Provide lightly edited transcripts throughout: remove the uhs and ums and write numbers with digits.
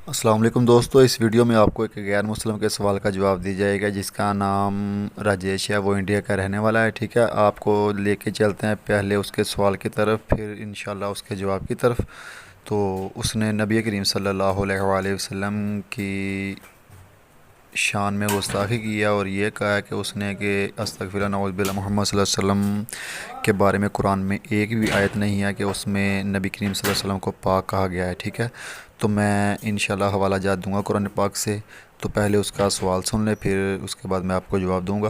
السلام علیکم دوستو، اس ویڈیو میں آپ کو ایک غیر مسلم کے سوال کا جواب دی جائے گا جس کا نام راجیش ہے۔ وہ انڈیا کا رہنے والا ہے، ٹھیک ہے۔ آپ کو لے کے چلتے ہیں پہلے اس کے سوال کی طرف، پھر انشاءاللہ اس کے جواب کی طرف۔ تو اس نے نبی کریم صلی اللہ علیہ وآلہ وسلم کی شان میں گستاخی کیا اور یہ کہا کہ اس نے کہ استغفر اللہ نعوذ باللہ محمد صلی اللہ علیہ وسلم کے بارے میں قرآن میں ایک بھی آیت نہیں ہے کہ اس میں نبی کریم صلی اللہ علیہ وسلم کو پاک کہا گیا ہے، ٹھیک ہے۔ تو میں انشاءاللہ حوالہ جات دوں گا قرآن پاک سے، تو پہلے اس کا سوال سن لیں، پھر اس کے بعد میں آپ کو جواب دوں گا۔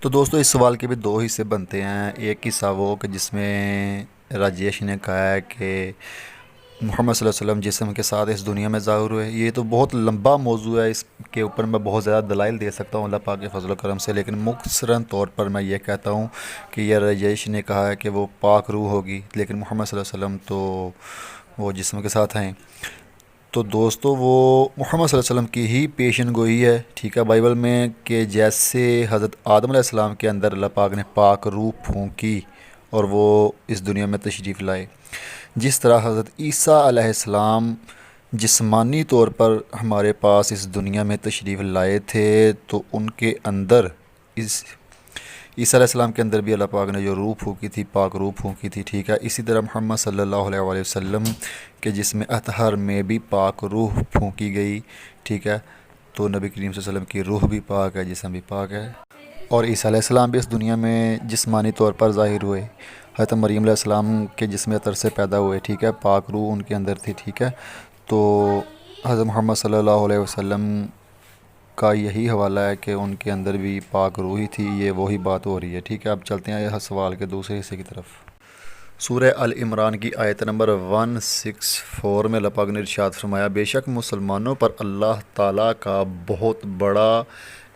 تو دوستو اس سوال کے بھی دو حصے بنتے ہیں۔ ایک حصہ وہ کہ جس میں راجیش نے کہا ہے کہ محمد صلی اللہ علیہ وسلم جسم کے ساتھ اس دنیا میں ظاہر ہوئے۔ یہ تو بہت لمبا موضوع ہے، اس کے اوپر میں بہت زیادہ دلائل دے سکتا ہوں اللہ پاک کے فضل و کرم سے، لیکن مختصراً طور پر میں یہ کہتا ہوں کہ یہ راجیش نے کہا ہے کہ وہ پاک روح ہوگی، لیکن محمد صلی اللہ علیہ وسلم تو وہ جسم کے ساتھ ہیں۔ تو دوستو وہ محمد صلی اللہ علیہ وسلم کی ہی پیشن گوئی ہے، ٹھیک ہے، بائبل میں، کہ جیسے حضرت آدم علیہ السلام کے اندر اللہ پاک نے پاک روح پھونکی اور وہ اس دنیا میں تشریف لائے، جس طرح حضرت عیسیٰ علیہ السلام جسمانی طور پر ہمارے پاس اس دنیا میں تشریف لائے تھے، تو ان کے اندر اس عیسیٰ علیہ السلام کے اندر بھی اللہ پاک نے جو روح پھونکی تھی، پاک روح پھونکی تھی، ٹھیک ہے۔ اسی طرح محمد صلی اللہ علیہ وآلہ وسلم کے جسم اطہر میں بھی پاک روح پھونکی گئی، ٹھیک ہے۔ تو نبی کریم صلی اللہ علیہ وسلم کی روح بھی پاک ہے، جسم بھی پاک ہے، اور عیسیٰ علیہ السلام بھی اس دنیا میں جسمانی طور پر ظاہر ہوئے، حضرت مریم علیہ السلام کے جسم اطہر سے پیدا ہوئے، ٹھیک ہے، پاک روح ان کے اندر تھی، ٹھیک ہے۔ تو حضرت محمد صلی اللہ علیہ وسلم کا یہی حوالہ ہے کہ ان کے اندر بھی پاک روحی تھی، یہ وہی بات ہو رہی ہے، ٹھیک ہے۔ اب چلتے ہیں یہ سوال کے دوسرے حصے کی طرف۔ سورہ ال عمران کی آیت نمبر 164 میں اللہ پاک نے ارشاد فرمایا، بے شک مسلمانوں پر اللہ تعالیٰ کا بہت بڑا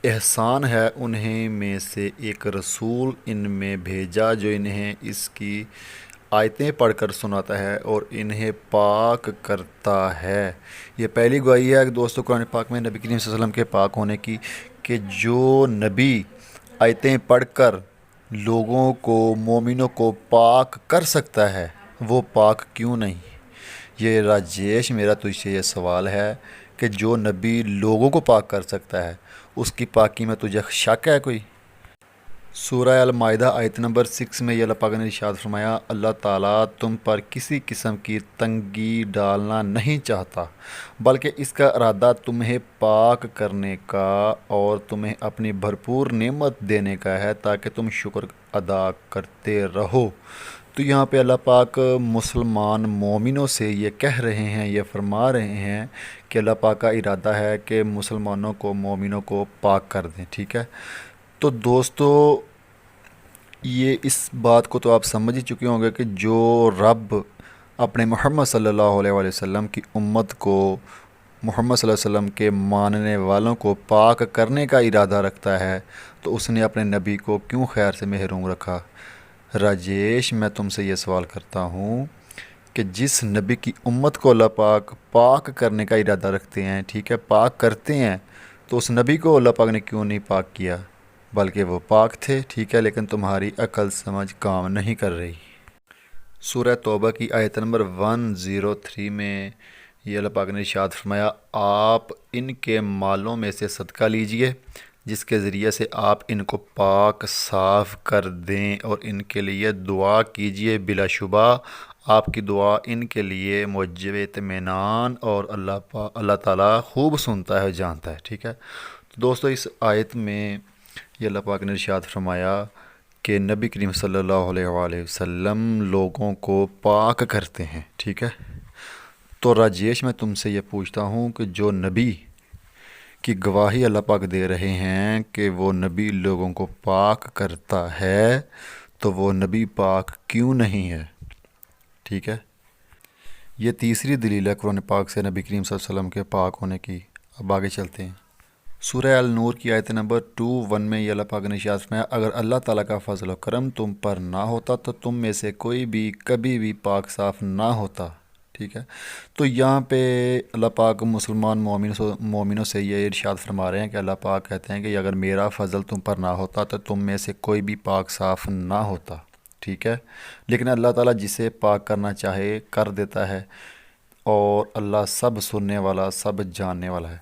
احسان ہے، انہیں میں سے ایک رسول ان میں بھیجا جو انہیں اس کی آیتیں پڑھ کر سناتا ہے اور انہیں پاک کرتا ہے۔ یہ پہلی گواہی ہے کہ دوستو قرآن پاک میں نبی کریم صلی اللہ علیہ وسلم کے پاک ہونے کی، کہ جو نبی آیتیں پڑھ کر لوگوں کو، مومنوں کو پاک کر سکتا ہے، وہ پاک کیوں نہیں؟ یہ راجیش میرا تجھ سے یہ سوال ہے کہ جو نبی لوگوں کو پاک کر سکتا ہے، اس کی پاکی میں تجھے شک ہے کوئی؟ سورہ المائدہ آیت نمبر 6 میں یہ اللہ پاک نے ارشاد فرمایا، اللہ تعالیٰ تم پر کسی قسم کی تنگی ڈالنا نہیں چاہتا، بلکہ اس کا ارادہ تمہیں پاک کرنے کا اور تمہیں اپنی بھرپور نعمت دینے کا ہے تاکہ تم شکر ادا کرتے رہو۔ تو یہاں پہ اللہ پاک مسلمان مومنوں سے یہ کہہ رہے ہیں، یہ فرما رہے ہیں کہ اللہ پاک کا ارادہ ہے کہ مسلمانوں کو، مومنوں کو پاک کر دیں، ٹھیک ہے۔ تو دوستو یہ اس بات کو تو آپ سمجھ ہی چکے ہوں گے کہ جو رب اپنے محمد صلی اللہ علیہ وآلہ وسلم کی امت کو، محمد صلی اللہ علیہ وسلم کے ماننے والوں کو پاک کرنے کا ارادہ رکھتا ہے، تو اس نے اپنے نبی کو کیوں خیر سے محروم رکھا؟ راجیش میں تم سے یہ سوال کرتا ہوں کہ جس نبی کی امت کو اللہ پاک پاک کرنے کا ارادہ رکھتے ہیں، ٹھیک ہے، پاک کرتے ہیں، تو اس نبی کو اللہ پاک نے کیوں نہیں پاک کیا؟ بلکہ وہ پاک تھے، ٹھیک ہے، لیکن تمہاری عقل سمجھ کام نہیں کر رہی۔ سورہ توبہ کی آیت نمبر 103 میں یہ اللہ پاک نے ارشاد فرمایا آپ ان کے مالوں میں سے صدقہ لیجئے جس کے ذریعے سے آپ ان کو پاک صاف کر دیں اور ان کے لیے دعا کیجئے، بلا شبہ آپ کی دعا ان کے لیے موجب اطمینان اور اللہ تعالیٰ خوب سنتا ہے، جانتا ہے، ٹھیک ہے۔ تو دوستو اس آیت میں یہ اللہ پاک نے ارشاد فرمایا کہ نبی کریم صلی اللہ علیہ وآلہ وسلم لوگوں کو پاک کرتے ہیں، ٹھیک ہے۔ تو راجیش میں تم سے یہ پوچھتا ہوں کہ جو نبی کی گواہی اللہ پاک دے رہے ہیں کہ وہ نبی لوگوں کو پاک کرتا ہے، تو وہ نبی پاک کیوں نہیں ہے، ٹھیک ہے۔ یہ تیسری دلیل ہے قرآن پاک سے نبی کریم صلی اللہ علیہ وسلم کے پاک ہونے کی۔ اب آگے چلتے ہیں۔ سورہ النور کی آیت نمبر 21 میں یہ اللہ پاک نے ارشاد فرمایا اگر اللہ تعالیٰ کا فضل و کرم تم پر نہ ہوتا تو تم میں سے کوئی بھی کبھی بھی پاک صاف نہ ہوتا، ٹھیک ہے۔ تو یہاں پہ اللہ پاک مسلمان مومنوں سے یہ ارشاد فرما رہے ہیں کہ اللہ پاک کہتے ہیں کہ اگر میرا فضل تم پر نہ ہوتا تو تم میں سے کوئی بھی پاک صاف نہ ہوتا، ٹھیک ہے۔ لیکن اللہ تعالیٰ جسے پاک کرنا چاہے کر دیتا ہے، اور اللہ سب سننے والا سب جاننے والا ہے۔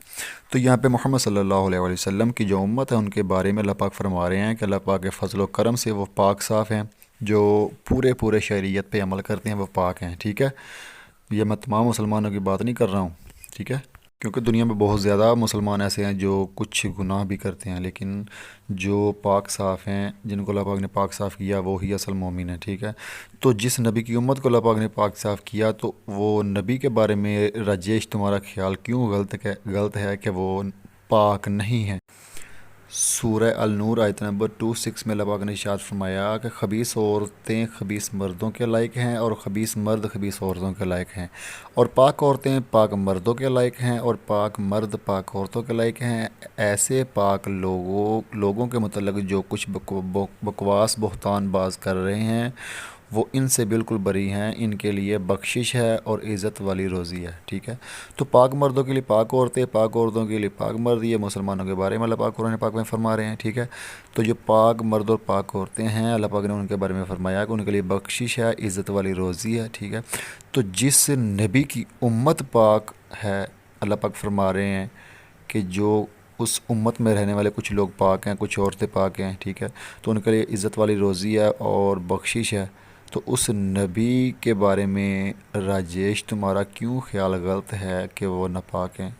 تو یہاں پہ محمد صلی اللہ علیہ وآلہ وسلم کی جو امت ہے ان کے بارے میں اللہ پاک فرما رہے ہیں کہ اللہ پاک کے فضل و کرم سے وہ پاک صاف ہیں، جو پورے شریعت پہ عمل کرتے ہیں وہ پاک ہیں، ٹھیک ہے۔ یہ میں تمام مسلمانوں کی بات نہیں کر رہا ہوں، ٹھیک ہے، کیونکہ دنیا میں بہت زیادہ مسلمان ایسے ہیں جو کچھ گناہ بھی کرتے ہیں، لیکن جو پاک صاف ہیں، جن کو اللہ پاک نے پاک صاف کیا وہی اصل مومن ہے، ٹھیک ہے۔ تو جس نبی کی امت کو اللہ پاک نے پاک صاف کیا تو وہ نبی کے بارے میں راجیش تمہارا خیال کیوں غلط ہے کہ وہ پاک نہیں ہے۔ سورہ النور آیت نمبر 26 میں اللہ پاک نے ارشاد فرمایا کہ خبیث عورتیں خبیث مردوں کے لائق ہیں اور خبیث مرد خبیث عورتوں کے لائق ہیں، اور پاک عورتیں پاک مردوں کے لائق ہیں اور پاک مرد پاک عورتوں کے لائق ہیں۔ ایسے پاک لوگوں کے متعلق جو کچھ بکواس بہتان باز کر رہے ہیں وہ ان سے بالکل بری ہیں، ان کے لیے بخشش ہے اور عزت والی روزی ہے، ٹھیک ہے۔ تو پاک مردوں کے لیے پاک عورتیں، پاک عورتوں کے لیے پاک مرد، یہ مسلمانوں کے بارے میں اللہ پاک قرآن پاک میں فرما رہے ہیں، ٹھیک ہے۔ تو جو پاک مرد اور پاک عورتیں ہیں اللہ پاک نے ان کے بارے میں فرمایا کہ ان کے لیے بخشش ہے، عزت والی روزی ہے، ٹھیک ہے۔ تو جس نبی کی امت پاک ہے اللہ پاک فرما رہے ہیں کہ جو اس امت میں رہنے والے کچھ لوگ پاک ہیں، کچھ عورتیں پاک ہیں، ٹھیک ہے، تو ان کے لیے عزت والی روزی ہے اور بخشش ہے۔ تو اس نبی کے بارے میں راجیش تمہارا کیوں خیال غلط ہے کہ وہ ناپاک ہیں۔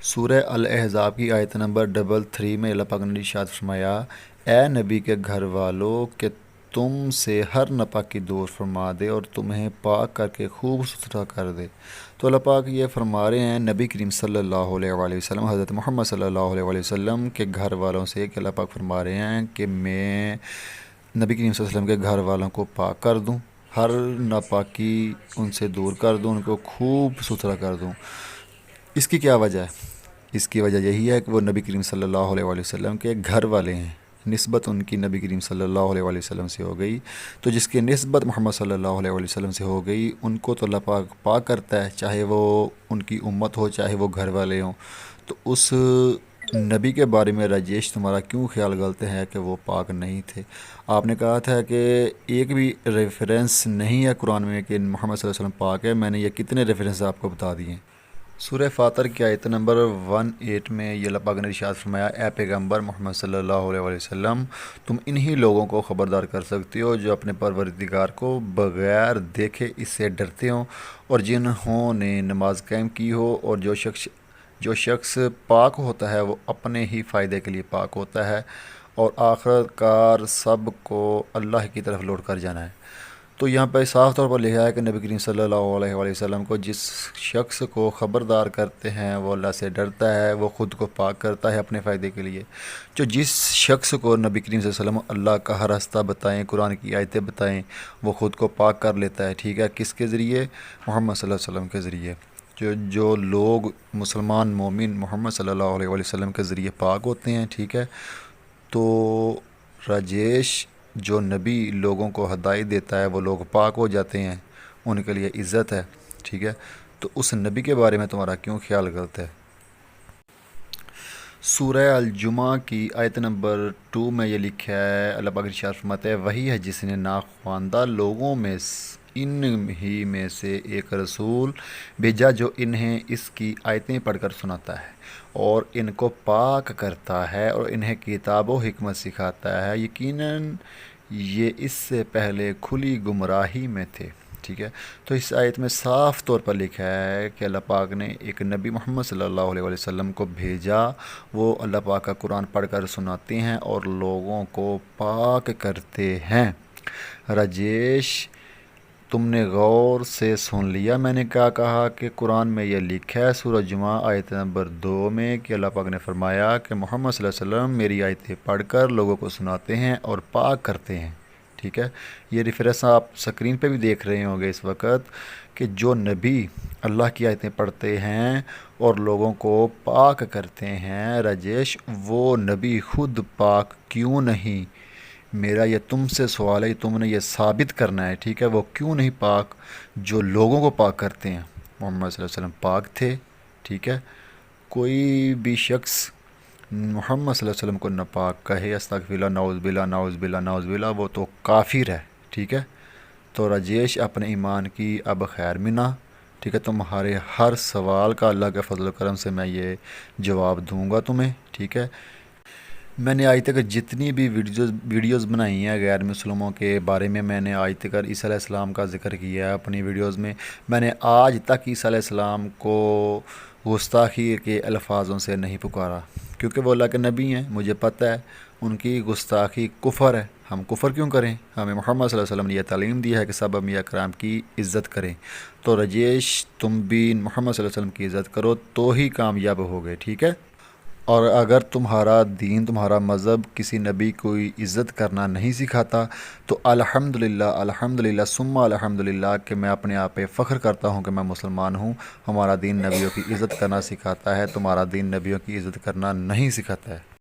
سورہ الاحزاب کی آیت نمبر 33 میں اللہ پاک نے ارشاد فرمایا اے نبی کے گھر والوں کہ تم سے ہر ناپاکی دور فرما دے اور تمہیں پاک کر کے خوب ستھرا کر دے۔ تو اللہ پاک یہ فرما رہے ہیں نبی کریم صلی اللہ علیہ وآلہ وسلم، حضرت محمد صلی اللہ علیہ وآلہ وسلم کے گھر والوں سے کہ اللہ پاک فرما رہے ہیں کہ میں نبی کریم صلی اللہ علیہ وسلم کے گھر والوں کو پاک کر دوں، ہر ناپاکی ان سے دور کر دوں، ان کو خوب ستھرا کر دوں۔ اس کی کیا وجہ ہے؟ اس کی وجہ یہی ہے کہ وہ نبی کریم صلی اللہ علیہ وآلہ وسلم کے گھر والے ہیں، نسبت ان کی نبی کریم صلی اللہ علیہ وآلہ وسلم سے ہو گئی۔ تو جس کی نسبت محمد صلی اللہ علیہ وآلہ وسلم سے ہو گئی ان کو تو اللہ پاک پاک کرتا ہے، چاہے وہ ان کی امت ہو چاہے وہ گھر والے ہوں۔ تو اس نبی کے بارے میں راجیش تمہارا کیوں خیال غلط ہے کہ وہ پاک نہیں تھے؟ آپ نے کہا تھا کہ ایک بھی ریفرنس نہیں ہے قرآن میں کہ محمد صلی اللہ علیہ وسلم پاک ہے، میں نے یہ کتنے ریفرنس آپ کو بتا دیے ہیں۔ سورہ فاطر کی آیت نمبر 18 میں یہ اللہ پاک نے ارشاد فرمایا اے پیغمبر محمد صلی اللہ علیہ وآلہ وسلم تم انہی لوگوں کو خبردار کر سکتے ہو جو اپنے پروردگار کو بغیر دیکھے اس سے ڈرتے ہوں اور جنہوں نے نماز قائم کی ہو، اور جو شخص پاک ہوتا ہے وہ اپنے ہی فائدے کے لیے پاک ہوتا ہے اور آخرت کار سب کو اللہ کی طرف لوٹ کر جانا ہے۔ تو یہاں پہ صاف طور پر لکھا ہے کہ نبی کریم صلی اللہ علیہ وآلہ وسلم کو جس شخص کو خبردار کرتے ہیں وہ اللہ سے ڈرتا ہے، وہ خود کو پاک کرتا ہے اپنے فائدے کے لیے۔ جو جس شخص کو نبی کریم صلی اللہ علیہ وسلم اللہ کا ہر راستہ بتائیں، قرآن کی آیتیں بتائیں، وہ خود کو پاک کر لیتا ہے، ٹھیک ہے۔ کس کے ذریعے؟ محمد صلی اللہ علیہ وسلم کے ذریعے۔ جو لوگ مسلمان مومن محمد صلی اللہ علیہ وآلہ وسلم کے ذریعے پاک ہوتے ہیں، ٹھیک ہے۔ تو راجیش جو نبی لوگوں کو ہدایت دیتا ہے وہ لوگ پاک ہو جاتے ہیں، ان کے لیے عزت ہے، ٹھیک ہے۔ تو اس نبی کے بارے میں تمہارا کیوں خیال غلط ہے؟ سورہ الجمعہ کی آیت نمبر 2 میں یہ لکھا ہے اللہ پاک ارشاد فرماتا ہے وہی ہے جس نے ناخواندہ لوگوں میں ان ہی میں سے ایک رسول بھیجا جو انہیں اس کی آیتیں پڑھ کر سناتا ہے اور ان کو پاک کرتا ہے اور انہیں کتاب و حکمت سکھاتا ہے، یقیناً یہ اس سے پہلے کھلی گمراہی میں تھے۔ ٹھیک ہے، تو اس آیت میں صاف طور پر لکھا ہے کہ اللہ پاک نے ایک نبی محمد صلی اللہ علیہ وسلم کو بھیجا، وہ اللہ پاک کا قرآن پڑھ کر سناتے ہیں اور لوگوں کو پاک کرتے ہیں۔ راجیش، تم نے غور سے سن لیا میں نے کیا کہا کہ قرآن میں یہ لکھا ہے سورہ جمعہ آیت نمبر 2 میں کہ اللہ پاک نے فرمایا کہ محمد صلی اللہ علیہ وسلم میری آیتیں پڑھ کر لوگوں کو سناتے ہیں اور پاک کرتے ہیں۔ ٹھیک ہے، یہ ریفرنس آپ سکرین پہ بھی دیکھ رہے ہوں گے اس وقت کہ جو نبی اللہ کی آیتیں پڑھتے ہیں اور لوگوں کو پاک کرتے ہیں، راجیش وہ نبی خود پاک کیوں نہیں؟ میرا یہ تم سے سوال ہے، تم نے یہ ثابت کرنا ہے، ٹھیک ہے، وہ کیوں نہیں پاک جو لوگوں کو پاک کرتے ہیں؟ محمد صلی اللہ علیہ وسلم پاک تھے، ٹھیک ہے، کوئی بھی شخص محمد صلی اللہ علیہ وسلم کو ناپاک کہے، استغفر اللہ، نعوذ باللہ، نعوذ باللہ، نعوذ باللہ، وہ تو کافر ہے۔ ٹھیک ہے، تو راجیش اپنے ایمان کی اب خیر منا، ٹھیک ہے، تمہارے ہر سوال کا اللہ کے فضل و کرم سے میں یہ جواب دوں گا تمہیں۔ ٹھیک ہے، میں نے آج تک جتنی بھی ویڈیوز بنائی ہیں غیر مسلموں کے بارے میں نے آج تک عیسیٰ علیہ السلام کا ذکر کیا ہے اپنی ویڈیوز میں نے آج تک عیسیٰ علیہ السلام کو گستاخی کے الفاظوں سے نہیں پکارا، کیونکہ وہ اللہ کے نبی ہیں، مجھے پتہ ہے ان کی گستاخی کفر ہے۔ ہم کفر کیوں کریں؟ ہمیں محمد صلی اللہ علیہ وسلم نے یہ تعلیم دی ہے کہ سب انبیاء کرام کی عزت کریں۔ تو راجیش، تم بھی محمد صلی اللہ علیہ وسلم کی عزت کرو تو ہی کامیاب ہوگے، ٹھیک ہے؟ اور اگر تمہارا دین، تمہارا مذہب کسی نبی کو عزت کرنا نہیں سکھاتا تو الحمدللہ، الحمدللہ ثم الحمدللہ کہ میں اپنے آپ پہ فخر کرتا ہوں کہ میں مسلمان ہوں۔ ہمارا دین نبیوں کی عزت کرنا سکھاتا ہے، تمہارا دین نبیوں کی عزت کرنا نہیں سکھاتا ہے۔